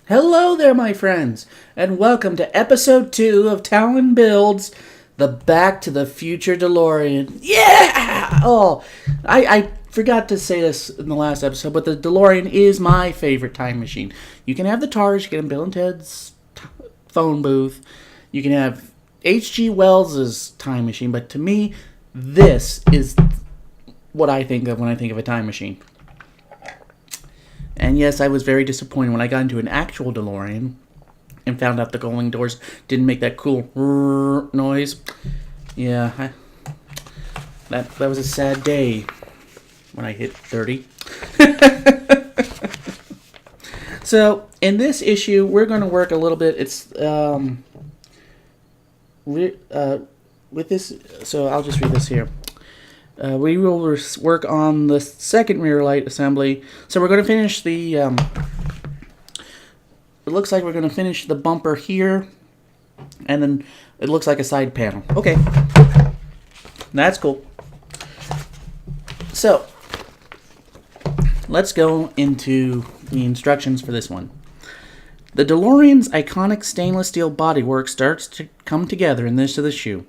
Hello there, my friends, and welcome to episode 2 of Talynbuilds, the Back to the Future DeLorean. Yeah! Oh, I forgot to say this in the last episode, but the DeLorean is my favorite time machine. You can have the TARS, you can have Bill and Ted's phone booth, you can have H.G. Wells's time machine, but to me, this is what I think of when I think of a time machine. And yes, I was very disappointed when I got into an actual DeLorean and found out the rolling doors didn't make that cool noise. Yeah, that was a sad day when I hit 30. So, in this issue, we're going to work a little bit. It's with this. So I'll just read this here. We will work on the second rear light assembly. So we're going to finish the... it looks like we're going to finish the bumper here. And then it looks like a side panel. Okay. That's cool. So, let's go into the instructions for this one. The DeLorean's iconic stainless steel bodywork starts to come together in this issue.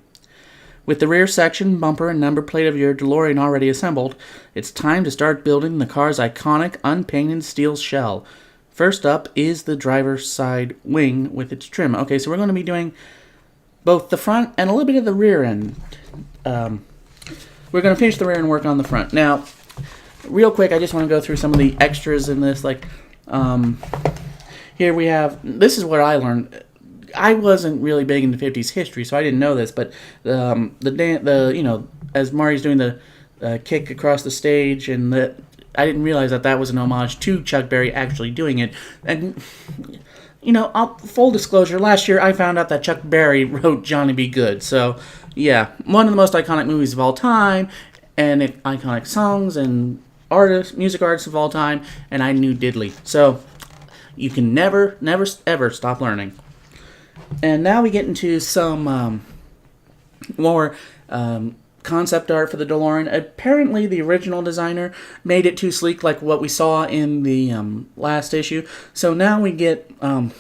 With the rear section, bumper, and number plate of your DeLorean already assembled, it's time to start building the car's iconic unpainted steel shell. First up is the driver's side wing with its trim. Okay, so we're going to be doing both the front and a little bit of the rear end. We're going to finish the rear and work on the front. Now, real quick, I just want to go through some of the extras in this. Here we have, this is what I learned. I wasn't really big into 50s history, so I didn't know this, but as Marty's doing the kick across the stage, and I didn't realize that was an homage to Chuck Berry actually doing it. And full disclosure, last year I found out that Chuck Berry wrote Johnny B. Good. So yeah, one of the most iconic movies of all time, and iconic songs and music artists of all time, and I knew diddly. So you can never ever stop learning. And now we get into some more concept art for the DeLorean. Apparently, the original designer made it too sleek, like what we saw in the last issue. So now we get the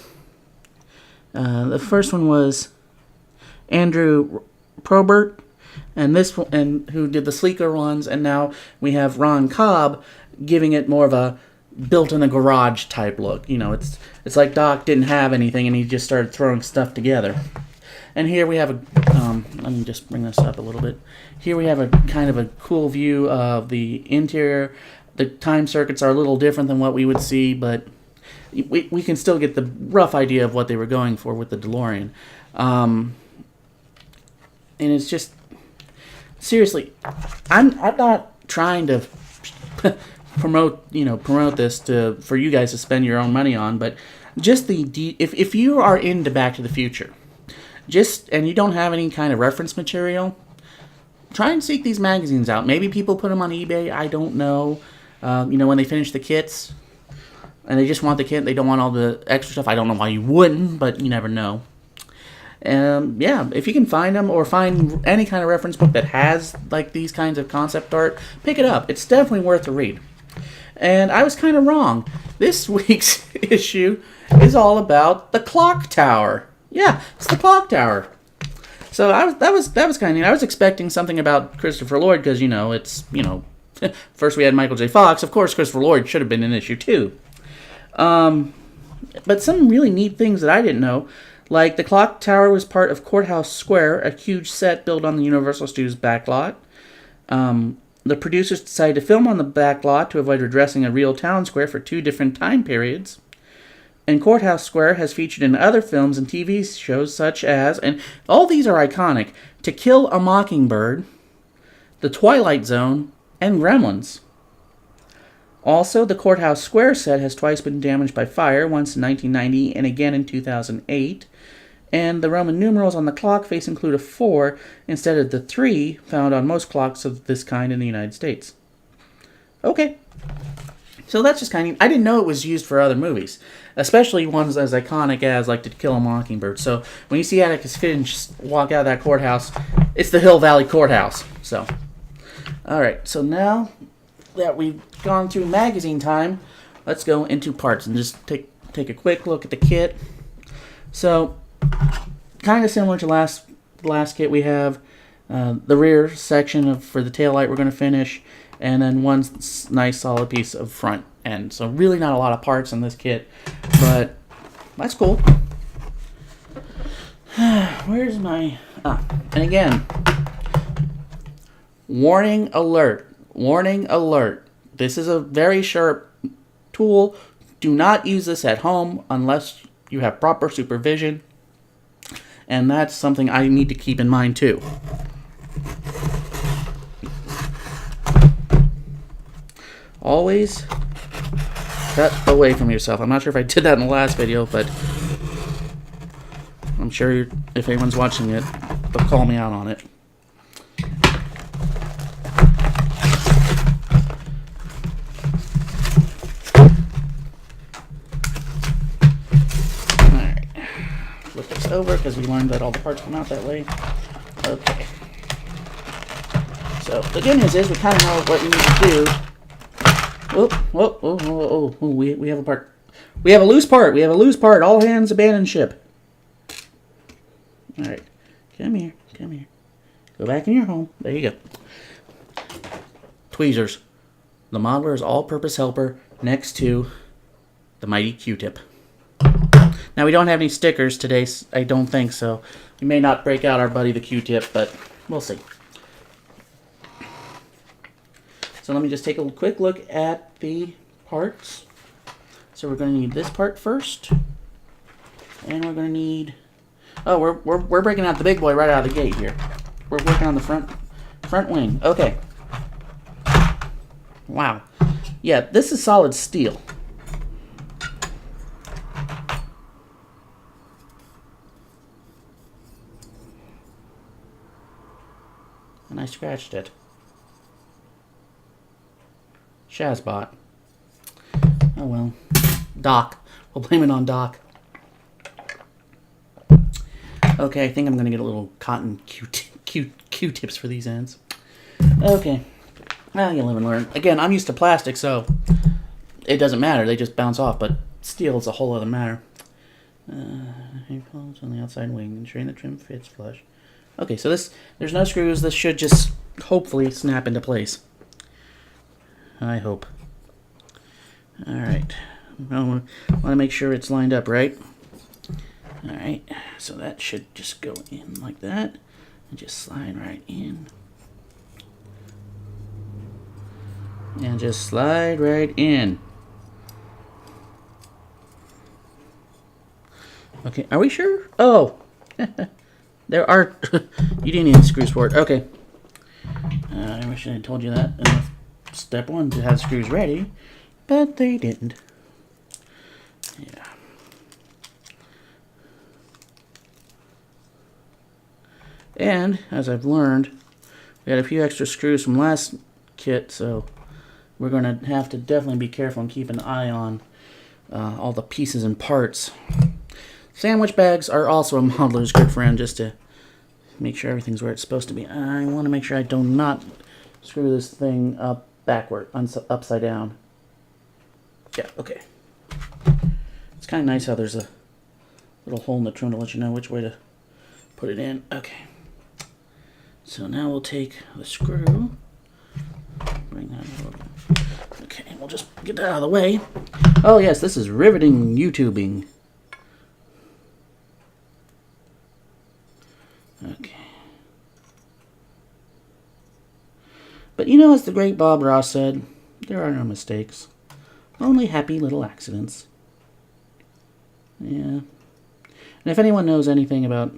first one was Andrew Probert, and who did the sleeker ones, and now we have Ron Cobb giving it more of a built in a garage type look. It's like Doc didn't have anything and he just started throwing stuff together. And here we have let me just bring this up a little bit. Here we have a kind of a cool view of the interior. The time circuits are a little different than what we would see, but we can still get the rough idea of what they were going for with the DeLorean. And it's just, seriously, I'm not trying to promote this for you guys to spend your own money on, but just if you are into Back to the Future, and you don't have any kind of reference material, try and seek these magazines out. Maybe people put them on eBay. I don't know. When they finish the kits and they just want the kit, they don't want all the extra stuff. I don't know why you wouldn't, but you never know. If you can find them or find any kind of reference book that has like these kinds of concept art, pick it up. It's definitely worth a read. And I was kind of wrong. This week's issue is all about the clock tower. Yeah, it's the clock tower. So that was kind of neat. I was expecting something about Christopher Lloyd because first we had Michael J. Fox. Of course, Christopher Lloyd should have been in issue 2. But some really neat things that I didn't know, like the clock tower was part of Courthouse Square, a huge set built on the Universal Studios backlot. The producers decided to film on the back lot to avoid redressing a real town square for 2 different time periods. And Courthouse Square has featured in other films and TV shows such as, and all these are iconic, To Kill a Mockingbird, The Twilight Zone, and Gremlins. Also, the Courthouse Square set has twice been damaged by fire, once in 1990 and again in 2008. And the Roman numerals on the clock face include a 4 instead of the 3 found on most clocks of this kind in the United States. Okay. So that's just kind of... I didn't know it was used for other movies, especially ones as iconic as, like, To Kill a Mockingbird. So when you see Atticus Finch walk out of that courthouse, it's the Hill Valley Courthouse. So, alright. So now that we've gone through magazine time, let's go into parts and just take take a quick look at the kit. So, kind of similar to the last kit, we have the rear section for the taillight we're going to finish, and then one nice solid piece of front end. So really not a lot of parts in this kit, but that's cool. Where's my... and again, warning alert. Warning alert. This is a very sharp tool. Do not use this at home unless you have proper supervision. And that's something I need to keep in mind too. Always cut away from yourself. I'm not sure if I did that in the last video, but I'm sure if anyone's watching it, they'll call me out on it. Alright. Flip this over because we learned that all the parts come out that way. Okay. So the good news is we kind of know what we need to do. We have a part. We have a loose part. We have a loose part. All hands abandon ship. Alright. Come here. Come here. Go back in your home. There you go. Tweezers. The modeler's all-purpose helper next to the mighty Q-tip. Now, we don't have any stickers today. I don't think so. We may not break out our buddy the Q-tip, but we'll see. So let me just take a quick look at the parts. So we're going to need this part first. And we're going to need... Oh, we're breaking out the big boy right out of the gate here. We're working on the front wing. Okay. Wow. Yeah, this is solid steel. And I scratched it. Shazbot. Oh well. Doc. We'll blame it on Doc. Okay, I think I'm going to get a little cotton Q-tips for these ends. Okay. Well, you live and learn. Again, I'm used to plastic, so it doesn't matter. They just bounce off, but steel is a whole other matter. On the outside wing, ensuring the trim fits flush. Okay, so there's no screws. This should just hopefully snap into place. I hope. Alright. I want to make sure it's lined up right. Alright. So that should just go in like that. And just slide right in. And just slide right in. Okay. Are we sure? Oh! There are... You didn't need screws for it. Okay. I wish I had told you that. Step one to have screws ready, but they didn't. Yeah. And as I've learned, we had a few extra screws from last kit, so we're going to have to definitely be careful and keep an eye on all the pieces and parts. Sandwich bags are also a modeler's good friend, just to make sure everything's where it's supposed to be. I want to make sure I do not screw this thing up backward, upside down. Yeah, okay. It's kind of nice how there's a little hole in the trim to let you know which way to put it in. Okay. So now we'll take the screw. Bring that over. Okay, we'll just get that out of the way. Oh yes, this is riveting YouTubing. Okay. But you know, as the great Bob Ross said, there are no mistakes. Only happy little accidents. Yeah. And if anyone knows anything about,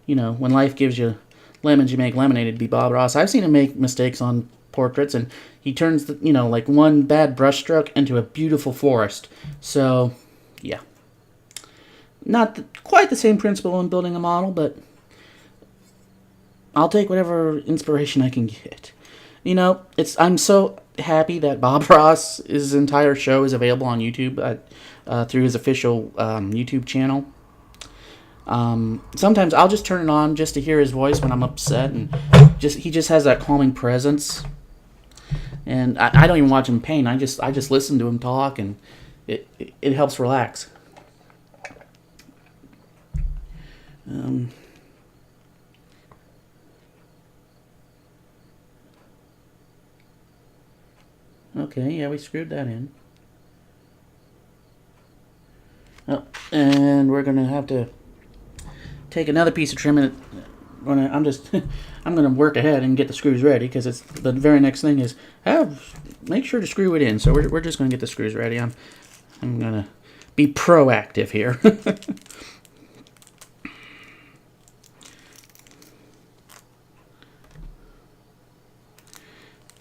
you know, when life gives you lemons, you make lemonade, it'd be Bob Ross. I've seen him make mistakes on portraits, and he turns, the, you know, like one bad brushstroke into a beautiful forest. So, yeah. Not quite the same principle in building a model, but I'll take whatever inspiration I can get. You know, I'm so happy that Bob Ross's entire show is available on YouTube through his official YouTube channel. Sometimes I'll just turn it on just to hear his voice when I'm upset, and he just has that calming presence. And I don't even watch him paint. I just listen to him talk, and it helps relax. Okay, yeah, we screwed that in. Oh, and we're gonna have to take another piece of trim and I'm gonna work ahead and get the screws ready, because it's the very next thing is make sure to screw it in. So we're just gonna get the screws ready. I'm gonna be proactive here.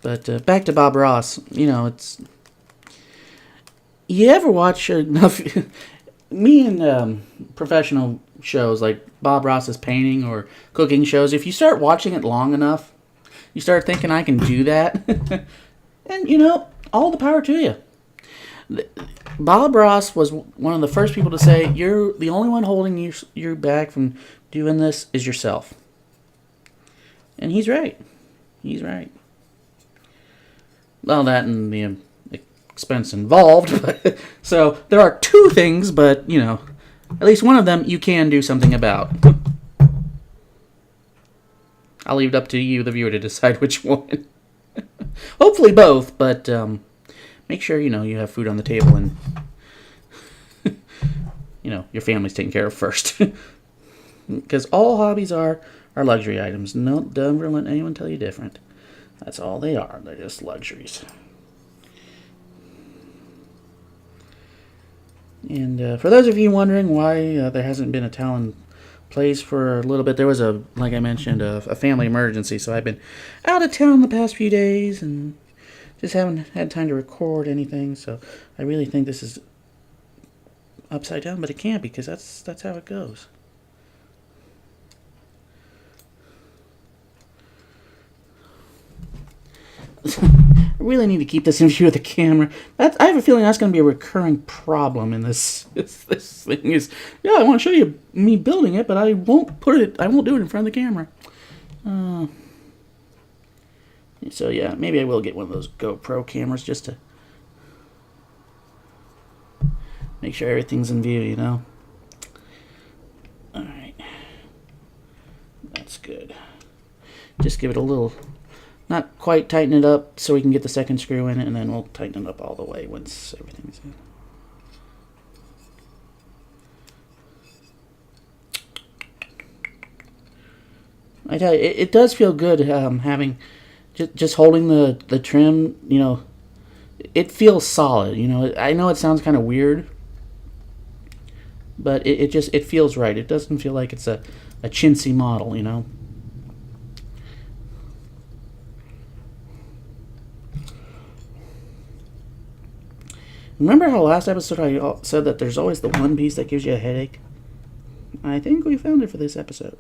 But back to Bob Ross. You know, you ever watch enough me and professional shows like Bob Ross's painting or cooking shows, if you start watching it long enough, you start thinking, I can do that. And, you know, all the power to you. Bob Ross was one of the first people to say, you're the only one holding you back from doing this is yourself. And he's right. He's right. Well, that and the expense involved. So there are two things, but, you know, at least one of them you can do something about. I'll leave it up to you, the viewer, to decide which one. Hopefully both, but make sure, you know, you have food on the table and, you know, your family's taken care of first. Because all hobbies are luxury items. No, don't ever let anyone tell you different. That's all they are. They're just luxuries. And for those of you wondering why there hasn't been a Talynbuilds for a little bit, there was like I mentioned, a family emergency. So I've been out of town the past few days and just haven't had time to record anything. So I really think this is upside down, but it can't, because that's how it goes. I really need to keep this in view of the camera. I have a feeling that's going to be a recurring problem in this thing. Is, yeah, I want to show you me building it, but I won't do it in front of the camera. So yeah, maybe I will get one of those GoPro cameras just to make sure everything's in view, you know. All right, that's good. Just give it a little. Not quite tighten it up so we can get the second screw in it, and then we'll tighten it up all the way once everything's in. I tell you, it does feel good having just holding the trim. You know, it feels solid. You know, I know it sounds kind of weird, but it feels right. It doesn't feel like it's a chintzy model. You know. Remember how last episode I said that there's always the one piece that gives you a headache? I think we found it for this episode.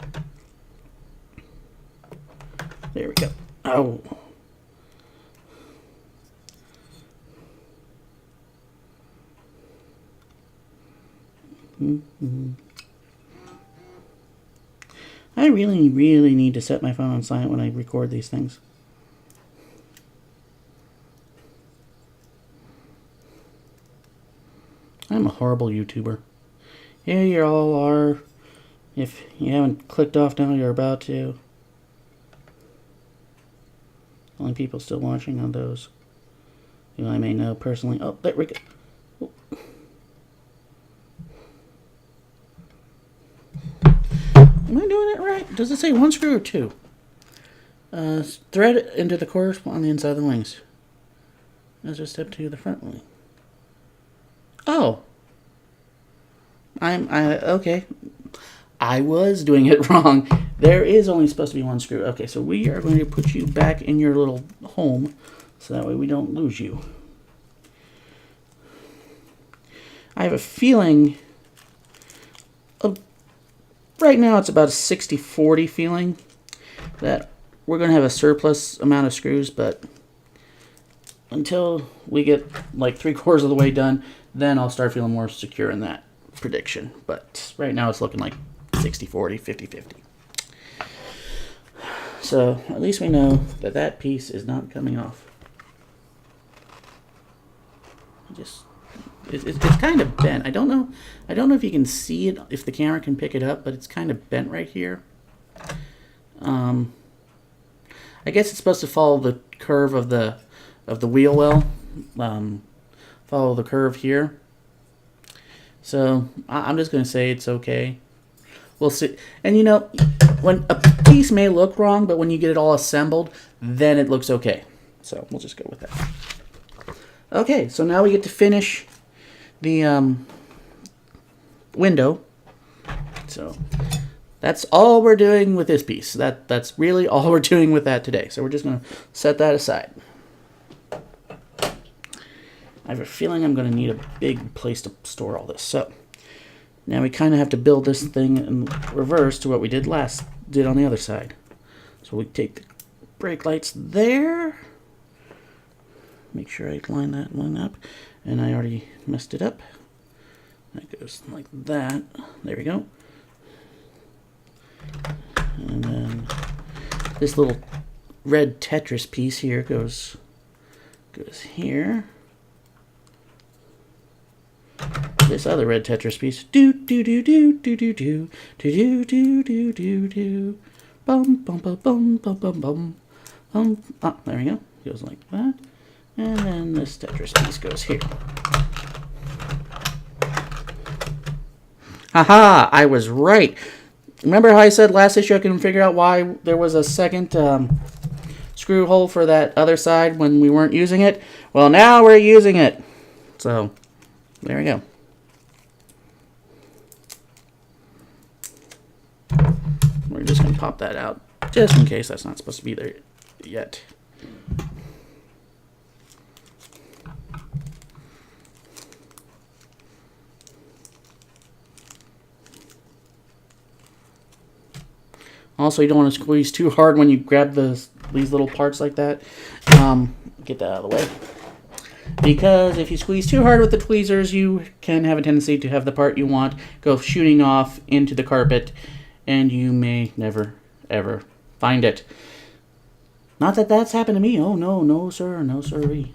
There we go. Oh. I really, really need to set my phone on silent when I record these things. I'm a horrible YouTuber. Here you all are. If you haven't clicked off now, you're about to. Only people still watching on those who I may know personally. Oh, there we go. Oh. Am I doing it right? Does it say one screw or two? Thread it into the course on the inside of the wings. Let's just step to the front wing. Oh. Okay. I was doing it wrong. There is only supposed to be one screw. Okay, so we are going to put you back in your little home so that way we don't lose you. I have a feeling right now it's about a 60-40 feeling that we're going to have a surplus amount of screws, but until we get like 3/4 of the way done, then I'll start feeling more secure in that prediction. But right now it's looking like 60-40, 50-50. So at least we know that that piece is not coming off. Just It's kind of bent. I don't know if you can see it, if the camera can pick it up, but it's kind of bent right here. I guess it's supposed to follow the curve of the wheel well. Follow the curve here. So I'm just going to say it's okay. We'll see. And you know, when a piece may look wrong, but when you get it all assembled, then it looks okay. So we'll just go with that. Okay, so now we get to finish the window. So that's all we're doing with this piece. That's really all we're doing with that today. So we're just going to set that aside. I have a feeling I'm going to need a big place to store all this. So now we kind of have to build this thing in reverse to what we did on the other side. So we take the brake lights there. Make sure I line that one up. And I already messed it up. That goes like that. There we go. And then this little red Tetris piece here goes here. This other red Tetris piece. Do do do do do do do do do do do do. Bum bum bum bum bum bum bum. Ah, there we go. Goes like that. And then this Tetris piece goes here. Haha, I was right. Remember how I said last issue I couldn't figure out why there was a second screw hole for that other side when we weren't using it? Well, now we're using it. So, there we go. We're just going to pop that out, just in case that's not supposed to be there yet. Also, you don't want to squeeze too hard when you grab these little parts like that. Get that out of the way. Because if you squeeze too hard with the tweezers, you can have a tendency to have the part you want go shooting off into the carpet, and you may never, ever find it. Not that that's happened to me. Oh, no, no, sir, no, sirree.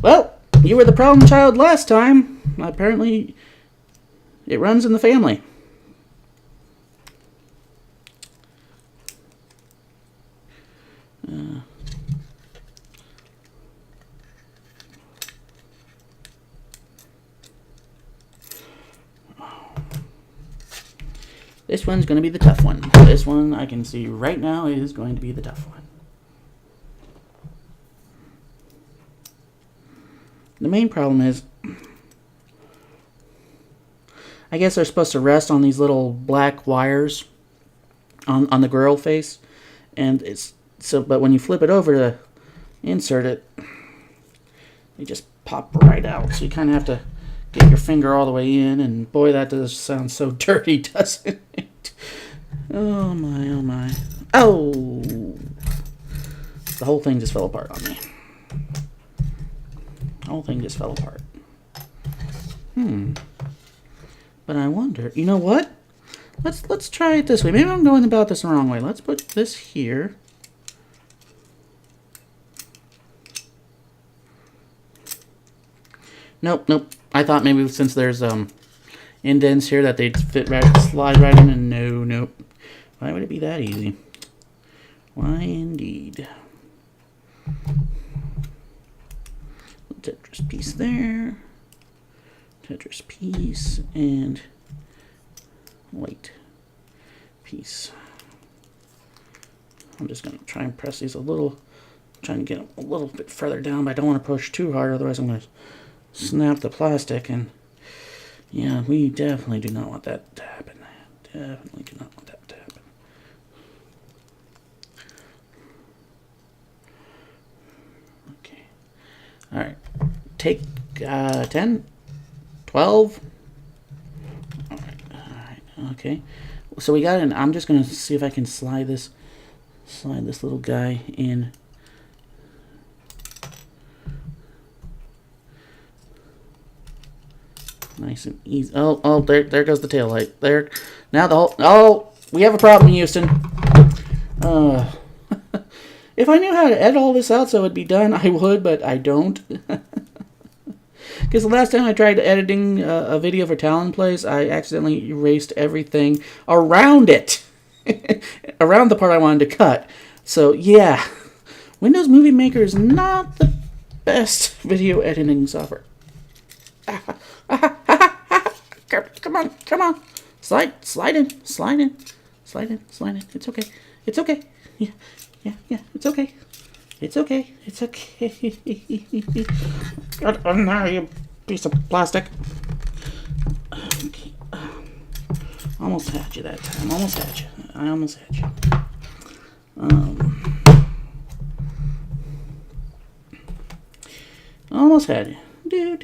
Well, you were the problem child last time. Apparently, it runs in the family. This one's going to be the tough one. This one I can see right now is going to be the tough one. The main problem is, I guess they're supposed to rest on these little black wires on the grill face, and it's so. But when you flip it over to insert it, they just pop right out. So you kind of have to get your finger all the way in, and boy, that does sound so dirty, doesn't it? Oh my, oh my. Oh! The whole thing just fell apart on me. The whole thing just fell apart. But I wonder, you know what? Let's try it this way. Maybe I'm going about this the wrong way. Let's put this here. Nope, nope. I thought maybe since there's indents here that they'd slide right in, and no, nope. Why would it be that easy? Why indeed? Tetris piece there. Tetris piece and white piece. I'm just going to try and press these a little, trying to get them a little bit further down, but I don't want to push too hard, otherwise I'm going to snap the plastic, and yeah, we definitely do not want that to happen. Definitely do not want that to happen. Okay. Alright. Take 10, 12. Alright, okay. So we got it. I'm just going to see if I can slide this little guy in. Nice and easy. Oh, there goes the tail light. There. Now the whole... Oh, we have a problem, Houston. It's If I knew how to edit all this out so it'd be done, I would, but I don't. Because the last time I tried editing a video for Talynbuilds, I accidentally erased everything around it. Around the part I wanted to cut. So, yeah. Windows Movie Maker is not the best video editing software. Come on. Slide in. It's okay. Yeah, it's okay. It's okay. Oh, no, you piece of plastic. Okay. Almost had you that time. I almost had you. Almost had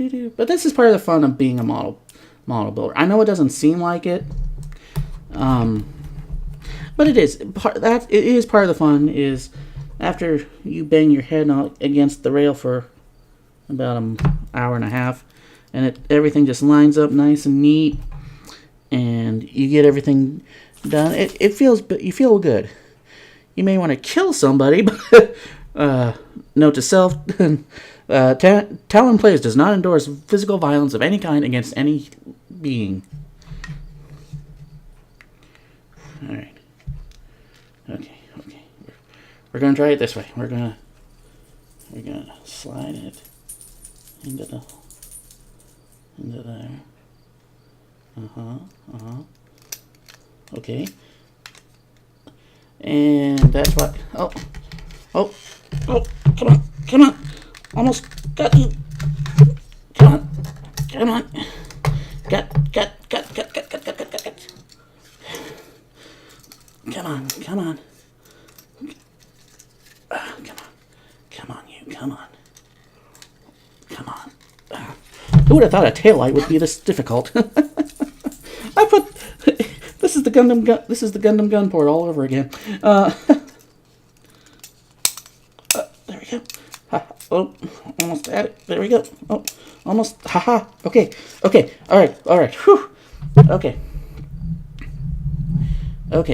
you. But this is part of the fun of being a model builder. I know it doesn't seem like it, but it is. It is part of the fun. Is after you bang your head against the rail for about an hour and a half, and everything just lines up nice and neat, and you get everything done. You feel good. You may want to kill somebody, but note to self. Talynbuilds does not endorse physical violence of any kind against any being. Alright. Okay. We're gonna try it this way. We're gonna slide it into there. Okay. And that's what. Oh, come on. Almost got you. Come on. Got. Come on. Come on, you. Come on. Who would have thought a taillight would be this difficult? This is the Gundam gun port all over again. There we go. Oh, almost at it. There we go. Oh, almost. Haha. Okay. All right. Whew. Okay.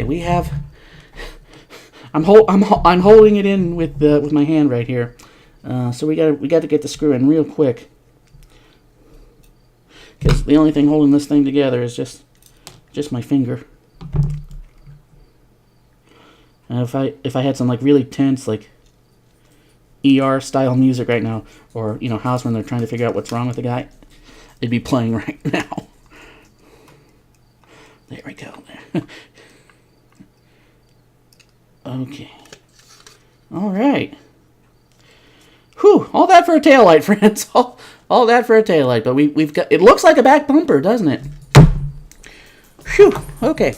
We have. I'm holding it in with my hand right here. So we got to get the screw in real quick. Because the only thing holding this thing together is just my finger. And if I had some like really tense like ER style music right now, or house when they're trying to figure out what's wrong with the guy, it'd be playing right now. There we go. Okay. All right. Whew! All that for a taillight, friends. All that for a taillight. But we've got. It looks like a back bumper, doesn't it? Whew. Okay.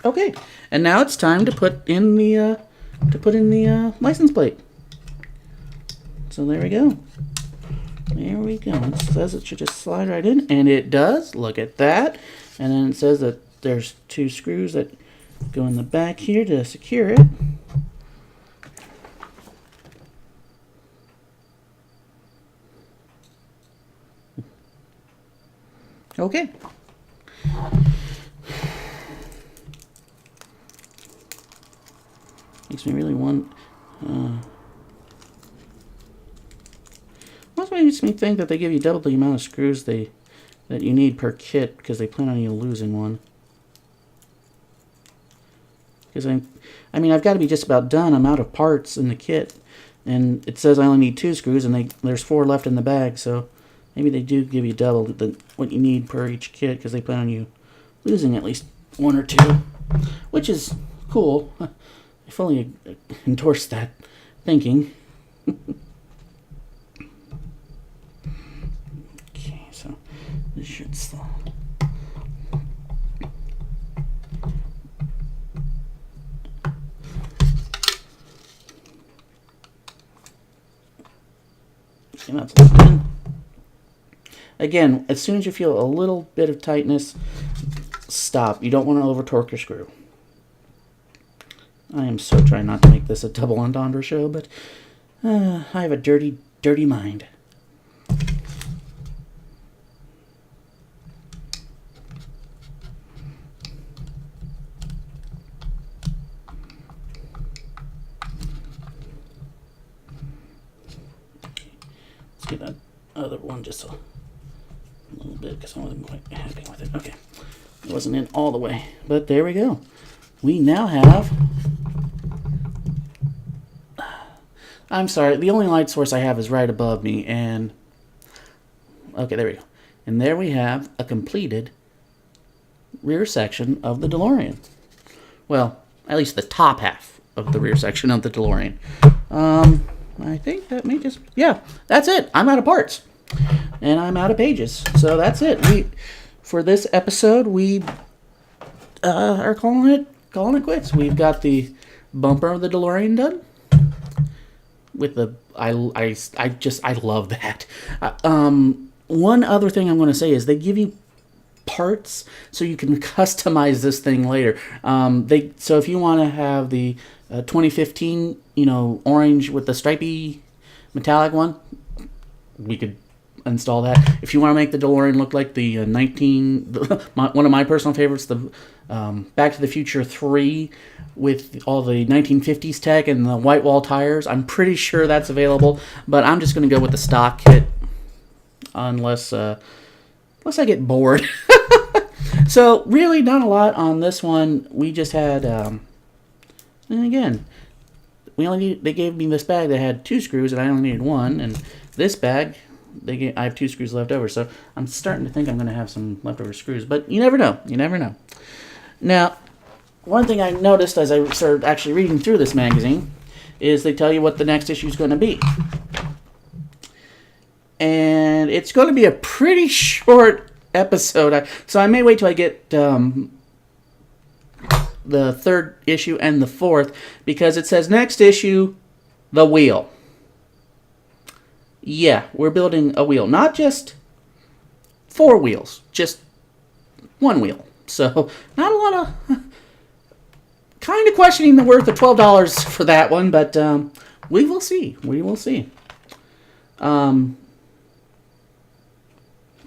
Okay, and now it's time to put in the license plate. So there we go. It says it should just slide right in, and it does. Look at that. And then it says that there's 2 screws that go in the back here to secure it. Okay. Makes me really want. Most makes me think that they give you double the amount of screws that you need per kit because they plan on you losing one. Because I've got to be just about done. I'm out of parts in the kit, and it says I only need 2 screws, and there's 4 left in the bag. So maybe they do give you double what you need per each kit because they plan on you losing at least 1 or 2, which is cool. I fully endorse that thinking. Okay, so this should slide. Okay, that's locked in. Again, as soon as you feel a little bit of tightness, stop. You don't want to over torque your screw. I am so trying not to make this a double entendre show, but I have a dirty mind. other one just a little bit because I wasn't quite happy with it. Okay. It wasn't in all the way. But there we go. We now have... I'm sorry. The only light source I have is right above me. And... okay, there we go. And there we have a completed rear section of the DeLorean. Well, at least the top half of the rear section of the DeLorean. I think that may just... yeah, that's it. I'm out of parts. And I'm out of pages. So that's it. For this episode, we are calling it quits. We've got the bumper of the DeLorean done. With the... I love that. One other thing I'm going to say is they give you parts so you can customize this thing later. So if you want to have the 2015, orange with the stripy metallic one, we could install that. If you want to make the DeLorean look like the one of my personal favorites, the Back to the Future 3 with all the 1950s tech and the white wall tires, I'm pretty sure that's available. But I'm just going to go with the stock kit unless I get bored. So really not a lot on this one. We just had, and again, they gave me this bag that had 2 screws and I only needed 1, and this bag, I have 2 screws left over, so I'm starting to think I'm going to have some leftover screws, but you never know. You never know. Now, one thing I noticed as I started actually reading through this magazine is they tell you what the next issue is going to be. And it's going to be a pretty short episode, so I may wait till I get the 3rd issue and the 4th, because it says next issue, the wheel. Yeah, we're building a wheel. Not just 4 wheels, just 1 wheel. So, not a lot of... kind of questioning the worth of $12 for that one, but we will see. We will see.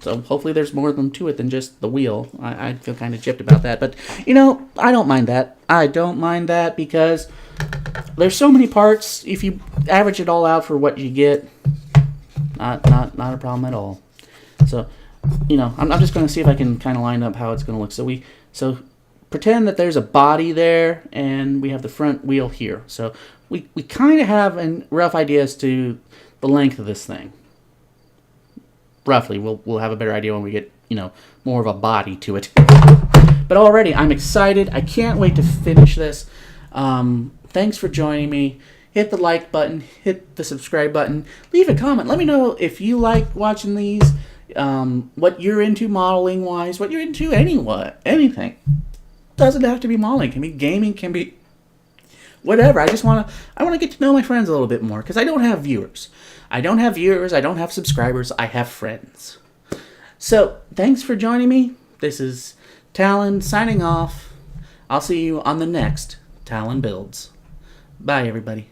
So hopefully there's more to it than just the wheel. I feel kind of gypped about that. But, I don't mind that. I don't mind that because there's so many parts. If you average it all out for what you get, not a problem at all. So, I'm just going to see if I can kind of line up how it's going to look. So pretend that there's a body there and we have the front wheel here. So we kind of have a rough idea as to the length of this thing. Roughly, we'll have a better idea when we get, more of a body to it. But already, I'm excited. I can't wait to finish this. Thanks for joining me. Hit the like button. Hit the subscribe button. Leave a comment. Let me know if you like watching these, what you're into modeling-wise, what you're into anything. Doesn't have to be modeling. It can be gaming, can be whatever. I want to get to know my friends a little bit more because I don't have viewers. I don't have subscribers, I have friends. So, thanks for joining me. This is Talon signing off. I'll see you on the next Talynbuilds. Bye, everybody.